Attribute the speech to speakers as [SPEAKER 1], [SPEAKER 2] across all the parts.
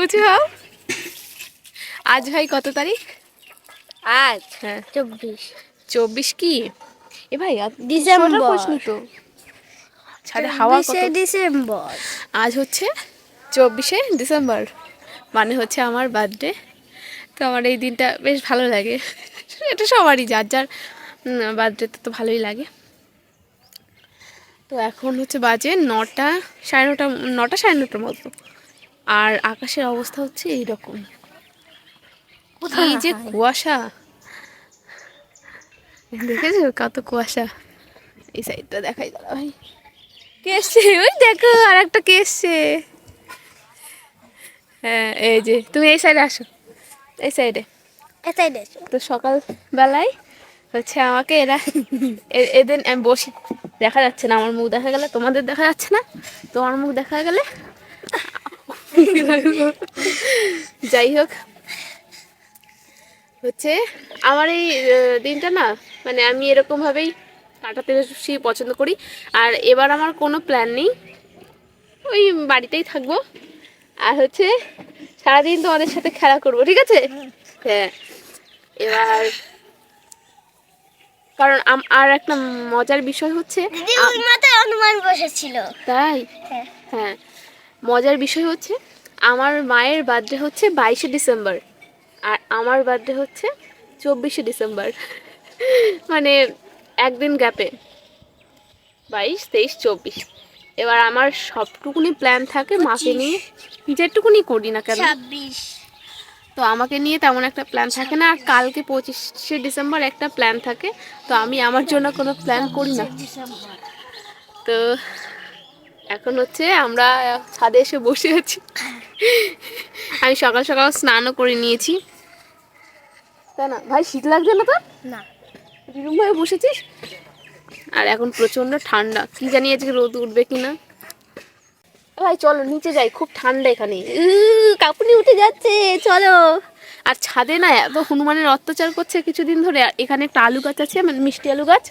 [SPEAKER 1] উঁচু হও। আজ ভাই কত তারিখ?
[SPEAKER 2] আজ
[SPEAKER 1] হ্যাঁ
[SPEAKER 2] 24
[SPEAKER 1] কি এ ভাই
[SPEAKER 2] ডিসেম্বর।
[SPEAKER 1] পড়ছিনি তো ছাদে হাওয়া কত।
[SPEAKER 2] ডিসেম্বর।
[SPEAKER 1] আজ হচ্ছে 24 ডিসেম্বর, মানে হচ্ছে আমার বার্থডে। তো আমার এই দিনটা বেশ ভালো লাগে। এটা সবারই, যার যার বার্থডে তো ভালোই লাগে। তো এখন হচ্ছে বাজে 9টা সাড়ে 9টা, 9টা সাড়ে 9টার মতো। আর আকাশের অবস্থা হচ্ছে এইরকম, কি যে কুয়াশা, দেখেছো কত কুয়াশা। এই সাইডটা দেখাই, দাঁড়া ভাই, কে এসছে? ওই দেখো আর একটা কে এসছে। হ্যাঁ এই যে, তুমি এই সাইডে আসো, এই সাইডে। তো সকাল বেলায় হচ্ছে আমাকে এরা এদের আমি বসি, দেখা যাচ্ছে না আমার মুখ, দেখা গেলে তোমাদের দেখা যাচ্ছে না, তোমার মুখ দেখা গেলে যাই হোক, হচ্ছে আমার এই দিনটা না, মানে আমি এরকমভাবেই কাটাতে বেশি পছন্দ করি। আর এবার আমার কোনো প্ল্যান নেই, ওই বাড়িতেই থাকবো আর হচ্ছে সারাদিন তোমাদের সাথে খেলা করবো, ঠিক আছে? হ্যাঁ, এবার কারণ আর একটা মজার বিষয় হচ্ছে,
[SPEAKER 2] হনুমান বসেছিল
[SPEAKER 1] তাই হ্যাঁ, মজার বিষয় হচ্ছে আমার মায়ের বার্থডে হচ্ছে 22 ডিসেম্বর, আর আমার বার্থডে হচ্ছে 24 ডিসেম্বর, মানে একদিন গ্যাপে, 22, 23, 24। এবার আমার সবটুকুনি প্ল্যান থাকে মাকে নিয়ে, যেটুকুনি করি না কেন,
[SPEAKER 2] 26
[SPEAKER 1] তো আমাকে নিয়ে তেমন একটা প্ল্যান থাকে না। আর কালকে 25 ডিসেম্বর একটা প্ল্যান থাকে, তো আমি আমার জন্য কোনো প্ল্যান করি না। তো এখন হচ্ছে আমরা ছাদে এসে বসে আছি। আমি সকাল সকাল স্নানও করে নিয়েছি, তাই না ভাই? শীত লাগছে না তো?
[SPEAKER 2] না,
[SPEAKER 1] এরকম ভাবে বসেছিস। আর এখন প্রচন্ড ঠান্ডা, কি জানি আজকে রোদ উঠবে কিনা। ভাই চলো নিচে যাই, খুব ঠান্ডা এখানে, কাঁপুনি উঠে যাচ্ছে, চলো। আর ছাদে না এত হনুমানের অত্যাচার করছে কিছুদিন ধরে। এখানে একটা আলু গাছ আছে, মানে মিষ্টি আলু গাছ,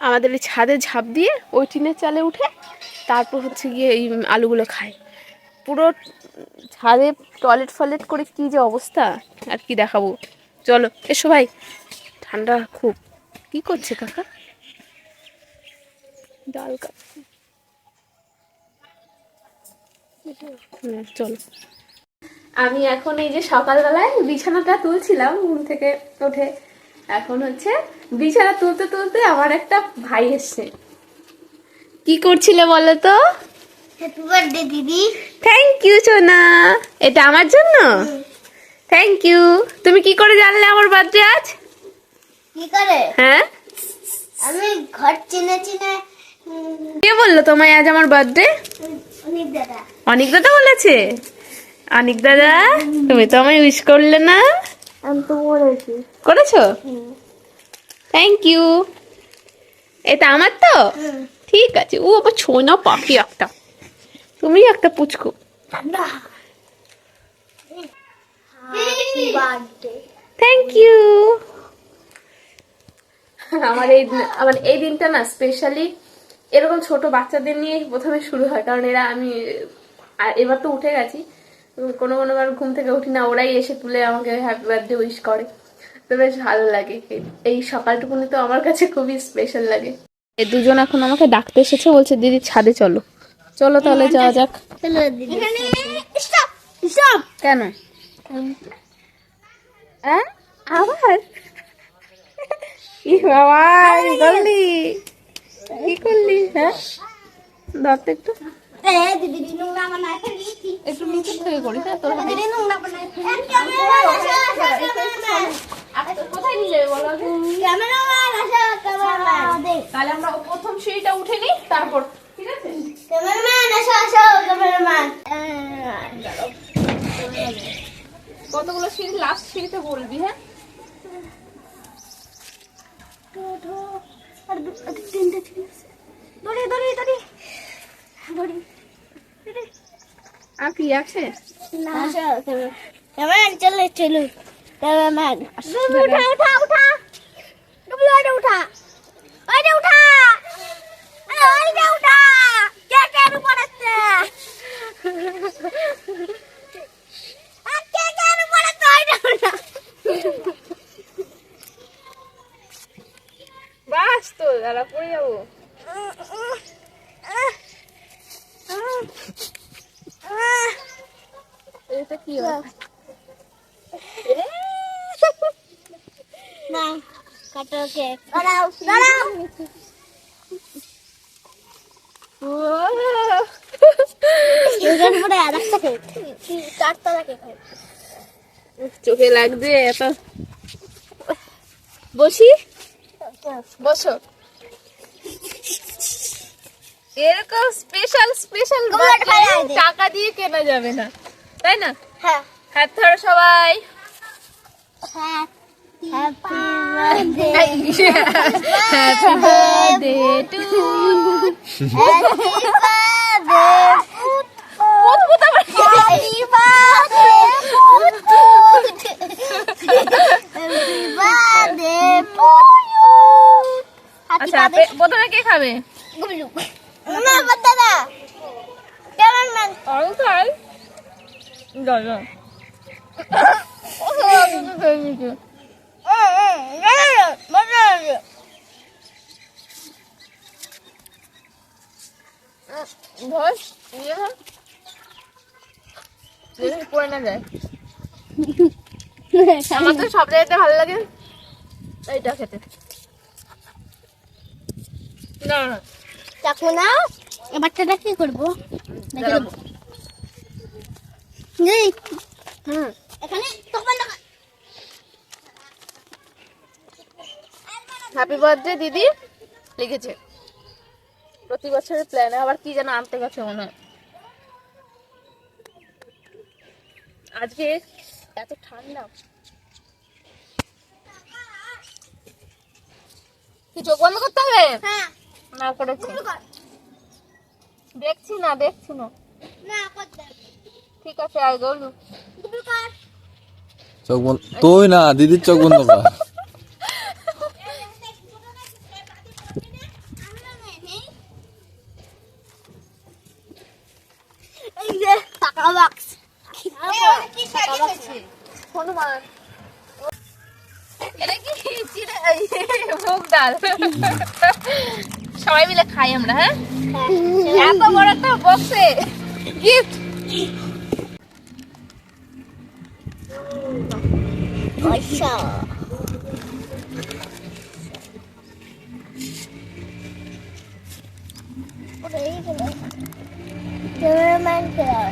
[SPEAKER 1] আমাদের এই ছাদে ঝাঁপ দিয়ে ওই টিনের চালে উঠে তারপর হচ্ছে গিয়ে এই আলুগুলো খায়। পুরো ছাদে টয়লেট ফলেট করে কি যে অবস্থা, আর কি দেখাবো। চলো এসো ভাই, ঠান্ডা খুব। কি করছে কাকা? ডাল কাটছে। চলো, আমি এখন এই যে সকালবেলায় বিছানাটা তুলছিলাম ঘুম থেকে উঠে, এখন হচ্ছে বিছানা তুলতে তুলতে আমার একটা ভাই এসছে। কি করছিলে বলো তো?
[SPEAKER 2] হ্যাপি বার্থডে দিদি।
[SPEAKER 1] থ্যাংক ইউ সোনা, এটা আমার জন্য। Thank you. তুমি কি করে জানলে আমার বার্থডে আজ?
[SPEAKER 2] কি করে?
[SPEAKER 1] হ্যাঁ,
[SPEAKER 2] আমি ঘর চিনে চিনে।
[SPEAKER 1] কে বললো তোমায় আজ আমার বার্থডে?
[SPEAKER 2] অনেক দাদা।
[SPEAKER 1] অনেক দাদা বলেছে? অনেক দাদা, তুমি তো আমায় উইশ করলে না।
[SPEAKER 2] আমি তো বলেছি।
[SPEAKER 1] করেছো? Thank you. এটা আমার তো? ঠিক আছে। ও আবার ছোনা পাখি একটা, তুমি একটা পুচকু।
[SPEAKER 2] Happy birthday.
[SPEAKER 1] Thank you. আমার এই দিনটা না স্পেশালি এরকম ছোট বাচ্চাদের নিয়ে প্রথমে শুরু হয়, কারণ এরা, আমি আর এবার তো উঠে গেছি, কোনো বার ঘুম থেকে উঠি না, ওরাই এসে তুলে আমাকে হ্যাপি বার্থডে উইশ করে, তো বেশ ভালো লাগে। এই সকালটুকুনি তো আমার কাছে খুবই স্পেশাল লাগে। এই দুজন এখন আমাকে ডাকতে এসেছে, বলছে দিদি ছাদে চলো। চলো তাহলে যাওয়া যাক।
[SPEAKER 2] চলো দিদি। Stop stop.
[SPEAKER 1] কেন? হ্যাঁ আবার কি বাবা, কি করলি? কি করলি? হ্যাঁ ধরতে একটু,
[SPEAKER 2] দিদি নোংরা বানায় ফেলেছি।
[SPEAKER 1] একটু নিচে থেকে করি। হ্যাঁ তোর হাতে
[SPEAKER 2] দিদি নোংরা বানায় ফেলেছি।
[SPEAKER 1] কোথায় নিয়ে যাবে বলো?
[SPEAKER 2] ক্যামেরাম্যান আসো, ক্যামেরাম্যান।
[SPEAKER 1] তাহলে আমরা প্রথম সিঁড়িটা উঠে নিই, তারপর, ঠিক আছে?
[SPEAKER 2] ক্যামেরাম্যান আসো আসো, ক্যামেরাম্যান।
[SPEAKER 1] কতগুলো সিঁড়ি, লাস্ট সিঁড়িতে বলবি। হ্যাঁ
[SPEAKER 2] ওঠো। আর তিনটে ছিল। দড়ি দড়ি দড়ি দড়ি।
[SPEAKER 1] আর কি আছে?
[SPEAKER 2] না আসো, ক্যামেরাম্যান চলো চলো। ক্যামেরাম্যান উঠা উঠা উঠা। ডুবলো ওটা উঠা। ওইটা উঠা। ওইটা উঠা। কে কে উপর আসছে?
[SPEAKER 1] দাঁড়া পড়ে যাবো। এটা কি
[SPEAKER 2] না কাটো কেক দাঁড়াও দাঁড়াও এর পরে আরেকটা কেক চারটা কেক
[SPEAKER 1] চোখে লাগছে এত। বসি, বসো। এরকম স্পেশাল স্পেশাল টাকা দিয়ে কেনা যাবে না, তাই না?
[SPEAKER 2] হ্যাঁ
[SPEAKER 1] হাত ধরো সবাই।
[SPEAKER 2] Happy birthday
[SPEAKER 1] happy birthday to
[SPEAKER 2] happy birthday happy birthday happy birthday to you
[SPEAKER 1] আচ্ছা, প্রথমে কে খাবে?
[SPEAKER 2] গুলু না বাচ্চারা কেমন মান
[SPEAKER 1] আরো খাই। যাও যাও। ধর, ইয়ে ধর। যেদিন পড়ে না যায়। আমার তো সব জায়গাতে ভালো লাগে এইটা খেতে। না না,
[SPEAKER 2] চাকু না বাচ্চাটা কি করবো দেখে দেবো এই এখানে তখন
[SPEAKER 1] হ্যাপি বার্থডে দিদি লিখেছে। প্রতি বছরের প্ল্যানে আবার কি যেন আনতে গেছে মনে হয়। আজকে এত ঠান্ডা, কি চোখ বন্ধ করতে হবে?
[SPEAKER 2] হ্যাঁ
[SPEAKER 1] না করেছি, দেখছি না দেখছি না।
[SPEAKER 2] না করতে
[SPEAKER 1] ঠিক আছে, আয় গলু।
[SPEAKER 3] চোখ বন্ধ তুই না, দিদির চোখ বন্ধ কর।
[SPEAKER 2] এই যে টাকা বাক্স
[SPEAKER 1] হনুমান, এটা কি মুগ ডাল? সবাই মিলে খাই আমরা। হ্যাঁ, এত বড় একটা বক্সে গিফট।
[SPEAKER 2] পয়সা ক্যামেরাম্যানকে দাও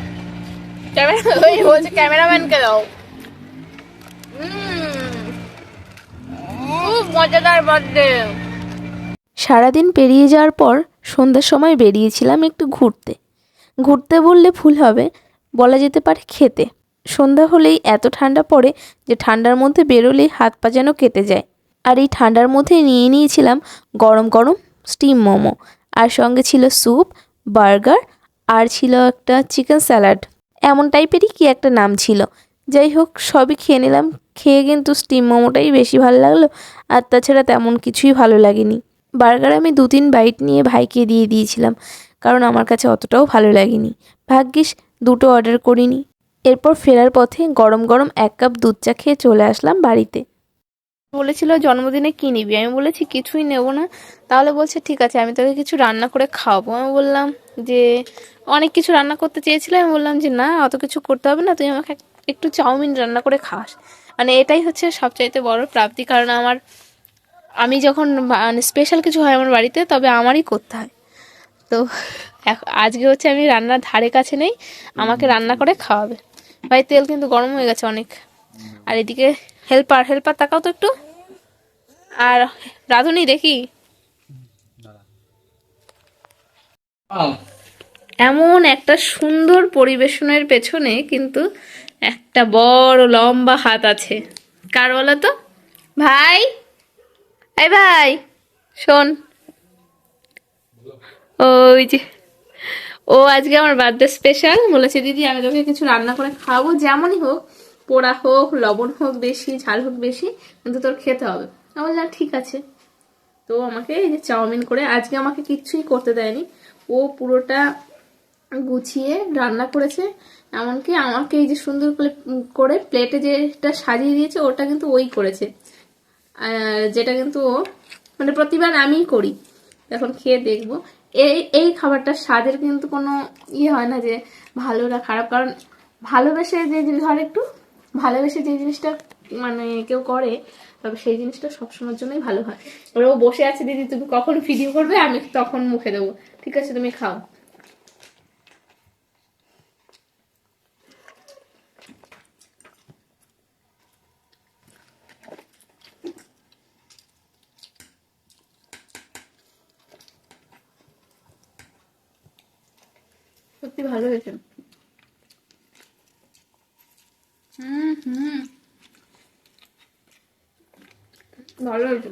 [SPEAKER 1] ওই বলছে ক্যামেরাম্যানকে দাও। খুব মজাদার বার্থডে।
[SPEAKER 4] সারাদিন পেরিয়ে যাওয়ার পর সন্ধ্যার সময় বেরিয়েছিলাম একটু ঘুরতে। ঘুরতে বললে ভুল হবে, বলা যেতে পারে খেতে। সন্ধ্যা হলেই এত ঠান্ডা পড়ে যে ঠান্ডার মধ্যে বেরোলেই হাত পা যেন কেটে যায়। আর এই ঠান্ডার মধ্যে নিয়ে নিয়েছিলাম গরম গরম স্টিম মোমো, আর সঙ্গে ছিল স্যুপ, বার্গার, আর ছিল একটা চিকেন স্যালাড, এমন টাইপেরই কি একটা নাম ছিল। যাই হোক, সবই খেয়ে নিলাম। খেয়ে কিন্তু স্টিম মোমোটাই বেশি ভালো লাগলো, আর তাছাড়া তেমন কিছুই ভালো লাগেনি। বার্গার আমি 2-3 বাইট নিয়ে ভাইকে দিয়ে দিয়েছিলাম, কারণ আমার কাছে অতটাও ভালো লাগেনি। ভাগ্যিস দুটো অর্ডার করিনি। এরপর ফেরার পথে গরম গরম 1 কাপ দুধ চা খেয়ে চলে আসলাম বাড়িতে। বলেছিল জন্মদিনে কী নিবি, আমি বলেছি কিছুই নেব না। তাহলে বলছে ঠিক আছে, আমি তোকে কিছু রান্না করে খাওয়াবো। আমি বললাম যে অনেক কিছু রান্না করতে চেয়েছিলাম, আমি বললাম যে না, অত কিছু করতে হবে না, তুই আমাকে একটু চাউমিন রান্না করে খাওয়াস। মানে এটাই হচ্ছে সবচাইতে বড় প্রাপ্তি, কারণ আমি যখন স্পেশাল কিছু হয় আমার বাড়িতে, তবে আমারই করতে হয়। তো আজকে হচ্ছে আমি রান্নার ধারে কাছে নেই, আমাকে রান্না করে খাওয়াবে। ভাই তেল কিন্তু গরম হয়ে গেছে অনেক। আর এদিকে হেল্পার তাকাও তো একটু। আর রাধুনি দেখি, এমন একটা সুন্দর পরিবেশনের পেছনে কিন্তু একটা বড় লম্বা হাত আছে। কার বলো তো? ভাই, এই ভাই শোন, ওই যে ও আজকে আমার বার্থডে স্পেশাল বলেছে, দিদি আমি তোকে কিছু রান্না করে খাওয়াবো, যেমনই হোক, পোড়া হোক, লবণ হোক বেশি, ঝাল হোক বেশি, কিন্তু তোর খেতে হবে। আমি বললাম ঠিক আছে। তো আমাকে এই যে চাউমিন করে, আজকে আমাকে কিচ্ছুই করতে দেয়নি, ও পুরোটা গুছিয়ে রান্না করেছে। এমনকি আমাকে এই যে সুন্দর করে প্লেটে যেটা সাজিয়ে দিয়েছে, ওটা কিন্তু ওই করেছে, যেটা কিন্তু ও
[SPEAKER 1] মানে প্রতিবার আমিই করি। এখন খেয়ে দেখবো। এই এই খাবারটার স্বাদের কিন্তু কোনো ইয়ে হয় না যে ভালো না খারাপ, কারণ ভালোবেসে যে জিনিস ধর একটু ভালোবেসে যে জিনিসটা মানে কেউ করে, তবে সেই জিনিসটা সবসময়ের জন্যই ভালো হয়। এবার ও বসে আছে, দিদি তুমি কখন ভিডিও করবে, আমি তখন মুখে দেবো। ঠিক আছে, তুমি খাও। সত্যি ভালো হয়েছে। ভালো হয়েছে।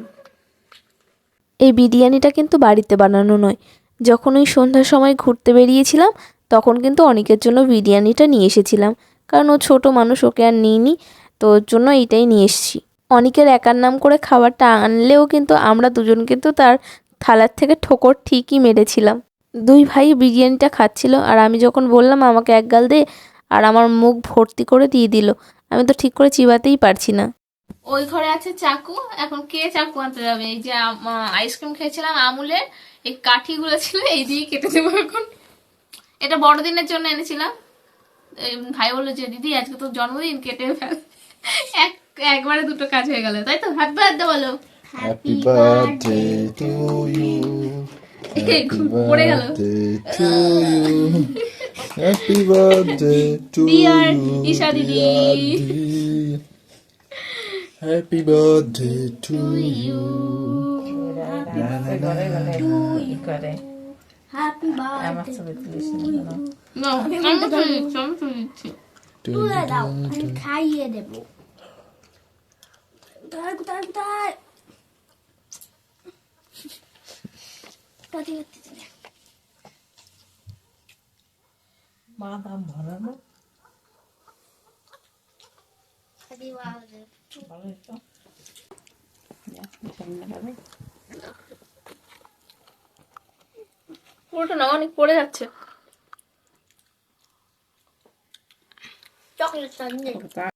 [SPEAKER 4] এই বিরিয়ানিটা কিন্তু বাড়িতে বানানো নয়। যখন ওই সন্ধ্যার সময় ঘুরতে বেরিয়েছিলাম তখন কিন্তু অনেকের জন্য বিরিয়ানিটা নিয়ে এসেছিলাম, কারণ ও ছোটো মানুষ, ওকে আর নিইনি, তো ওর জন্য এইটাই নিয়ে এসেছি। অনেকের একার নাম করে খাবারটা আনলেও কিন্তু আমরা দুজন কিন্তু তার থালার থেকে ঠোকর ঠিকই মেরেছিলাম। দুই ভাই বিরিয়ানিটা খাচ্ছিল, আর আমি যখন বললাম আমাকে এক গাল দে, আর আমার মুখ ভর্তি করে দিয়ে দিল। আমি তো ঠিক করে চিবাতেই পারছি না।
[SPEAKER 1] ওই ঘরে আছে চাকু, এখন কে চাকু আনতে যাবে? এই যে আইসক্রিম খেয়েছিলাম আমুলের, এই কাঠিগুলো ছিল, এই দিয়ে কেটে দেবো এখন। এটা বড়দিনের জন্য এনেছিলাম। ভাই বললো যে দিদি আজকে তোর জন্মদিন, কেটে ফেল। একবারে দুটো কাজ হয়ে গেল, তাই তো? হ্যাপি বার্থডে বলো।
[SPEAKER 3] হ্যাপি বার্থডে টু ইউ,
[SPEAKER 1] পড়ে গেল।
[SPEAKER 3] To you, happy birthday to
[SPEAKER 1] Dear
[SPEAKER 3] you,
[SPEAKER 1] Isha দিদি।
[SPEAKER 3] Happy birthday to you.
[SPEAKER 2] Happy birthday.
[SPEAKER 1] No, আমি তুলে দিচ্ছি।
[SPEAKER 2] তুলে দাও, আমি খাইয়ে দেবো। কোথায় কোথায় কোথায়?
[SPEAKER 5] বাদাম ভরানো
[SPEAKER 2] Happy birthday.
[SPEAKER 5] ভালো হতো।
[SPEAKER 1] পুরোটা না, অনেক পড়ে যাচ্ছে।
[SPEAKER 2] Chocolate sundae.